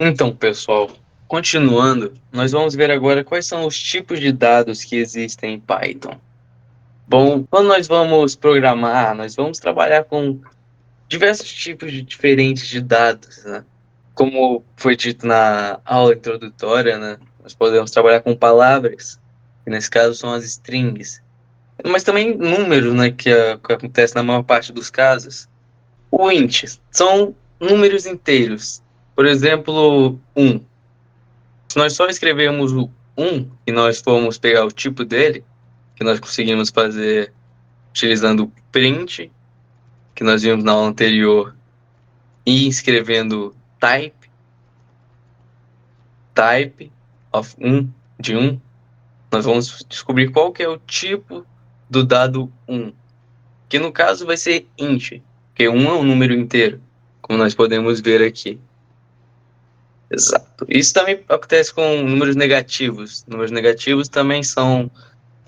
Então, pessoal, continuando, nós vamos ver agora quais são os tipos de dados que existem em Python. Bom, quando nós vamos programar, nós vamos trabalhar com diversos tipos diferentes de dados, né? Como foi dito na aula introdutória, né? Nós podemos trabalhar com palavras, que nesse caso são as strings, mas também números, né? Que acontece na maior parte dos casos. O int são números inteiros. Por exemplo, 1. Se nós só escrevermos o 1 e nós formos pegar o tipo dele, que nós conseguimos fazer utilizando o print, que nós vimos na aula anterior, e escrevendo type of 1, de 1, nós vamos descobrir qual que é o tipo do dado 1, que no caso vai ser int, porque 1 é um número inteiro, como nós podemos ver aqui. Exato. Isso também acontece com números negativos. Números negativos também são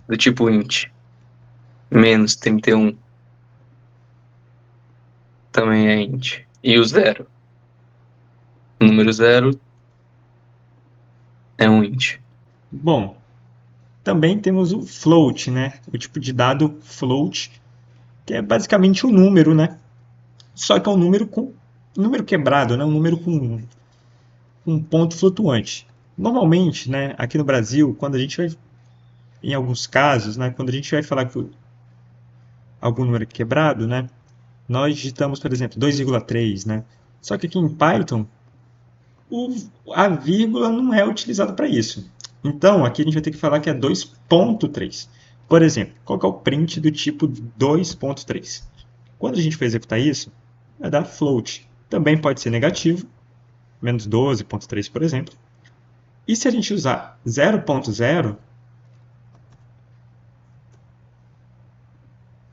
do tipo int. Menos 31 também é int. E o zero. O número zero é um int. Bom, também temos o float, né? O tipo de dado float, que é basicamente um número, né? Só que é um número quebrado, né? Um número com um ponto flutuante. Normalmente, né, aqui no Brasil, quando a gente vai, em alguns casos, né, quando a gente vai falar que algum número é quebrado, né, nós digitamos, por exemplo, 2,3, né? Só que aqui em Python, a vírgula não é utilizada para isso. Então, aqui a gente vai ter que falar que é 2.3. Por exemplo, qual que é o print do tipo 2.3? Quando a gente for executar isso, vai dar float. Também pode ser negativo, menos 12.3, por exemplo. E se a gente usar 0.0,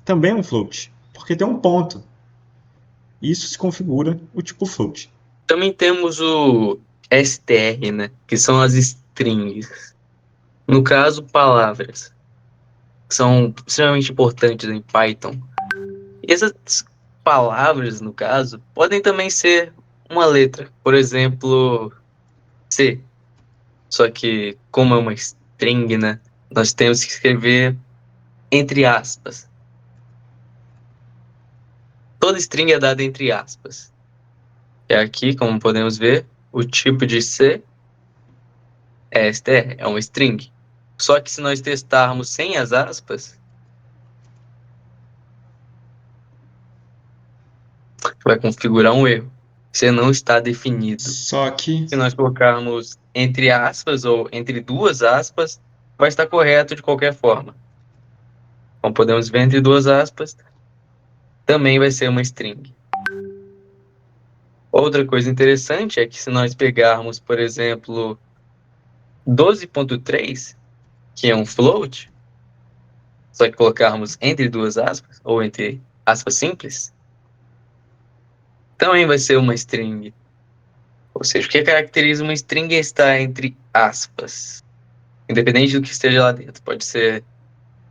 também é um float, porque tem um ponto. Isso se configura o tipo float. Também temos o str, né? Que são as strings. No caso, palavras. Que são extremamente importantes em Python. E essas palavras, no caso, podem também ser uma letra. Por exemplo, C. Só que, como é uma string, né? Nós temos que escrever entre aspas. Toda string é dada entre aspas. E aqui, como podemos ver, o tipo de C é str, é uma string. Só que se nós testarmos sem as aspas, vai configurar um erro. Você não está definido. Só que, Se nós colocarmos entre aspas ou entre duas aspas, vai estar correto de qualquer forma. Como podemos ver, entre duas aspas, também vai ser uma string. Outra coisa interessante é que se nós pegarmos, por exemplo, 12.3, que é um float, só que colocarmos entre duas aspas, ou entre aspas simples, também vai ser uma string. Ou seja, o que caracteriza uma string é estar entre aspas, independente do que esteja lá dentro. Pode ser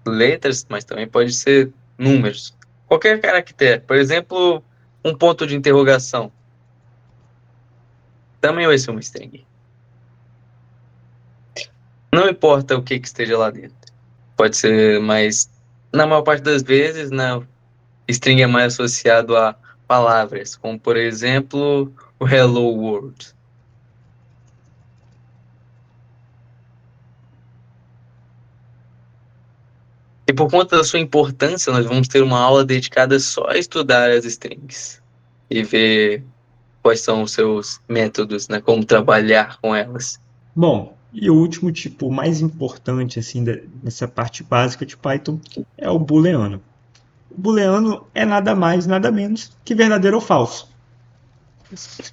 letras, mas também pode ser números. Qualquer caractere, por exemplo, um ponto de interrogação, também vai ser uma string. Não importa o que esteja lá dentro. Pode ser, mas na maior parte das vezes, né, string é mais associado a palavras, como por exemplo, o Hello World. E por conta da sua importância, nós vamos ter uma aula dedicada só a estudar as strings e ver quais são os seus métodos, né, como trabalhar com elas. bom, e o último tipo mais importante assim nessa parte básica de Python é o booleano. O booleano é nada mais, nada menos que verdadeiro ou falso.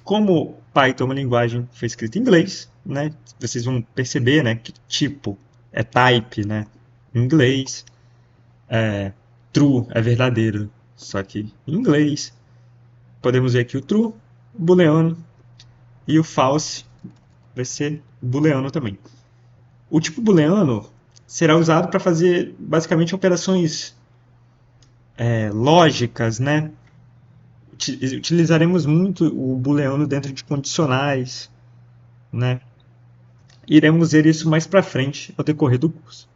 Como Python é uma linguagem que foi escrita em inglês, né? Vocês vão perceber, né, que tipo é type, né, em inglês. True é verdadeiro, só que em inglês. Podemos ver aqui o true, o booleano, e o false vai ser booleano também. O tipo booleano será usado para fazer basicamente operações lógicas, né? Utilizaremos muito o booleano dentro de condicionais, né? Iremos ver isso mais para frente ao decorrer do curso.